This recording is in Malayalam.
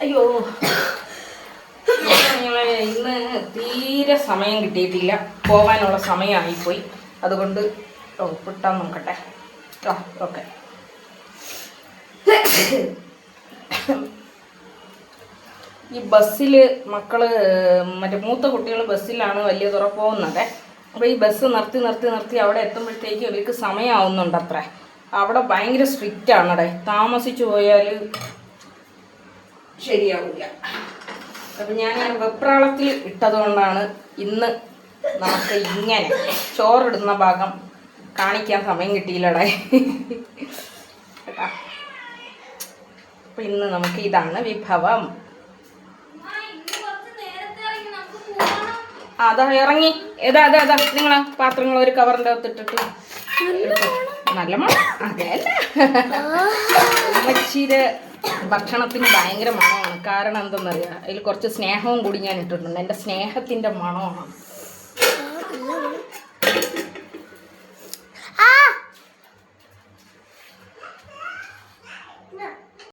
അയ്യോ ഇന്ന് തീരെ സമയം കിട്ടിയിട്ടില്ല, പോകാനുള്ള സമയമായിപ്പോയി. അതുകൊണ്ട് ഉപ്പിട്ടാൻ നോക്കട്ടെ. ഓക്കെ. ഈ ബസ്സിൽ മക്കൾ മറ്റേ മൂത്ത കുട്ടികൾ ബസ്സിലാണ് വലിയ തുറ പോകുന്നത്. അപ്പോൾ ഈ ബസ് നിർത്തി അവിടെ എത്തുമ്പോഴത്തേക്ക് ഇവർക്ക് സമയമാവുന്നുണ്ട് അത്ര. അവിടെ ഭയങ്കര സ്ട്രിക്റ്റ് ആണടെ, താമസിച്ചു പോയാൽ ശരിയാവില്ല. അപ്പം ഞാൻ വെപ്രാളത്തിൽ ഇട്ടതുകൊണ്ടാണ് ഇന്ന് നമുക്ക് ഇങ്ങനെ ചോറിടുന്ന ഭാഗം കാണിക്കാൻ സമയം കിട്ടിയില്ലടേ കേട്ടാ. അപ്പം ഇന്ന് നമുക്ക് ഇതാണ് വിഭവം. അതാ ഇറങ്ങി അതാ നിങ്ങൾ പാത്രങ്ങൾ ഒരു കവറിൻ്റെ അകത്തിട്ടിട്ട് നല്ല മണം. അതെയല്ല, അമ്മച്ചിയുടെ ഭക്ഷണത്തിന് ഭയങ്കര മണമാണ്. കാരണം എന്തെന്നറിയാം, അതിൽ കുറച്ച് സ്നേഹവും കൂടി ഞാൻ ഇട്ടിട്ടുണ്ട്. എൻ്റെ സ്നേഹത്തിൻ്റെ മണമാണ്.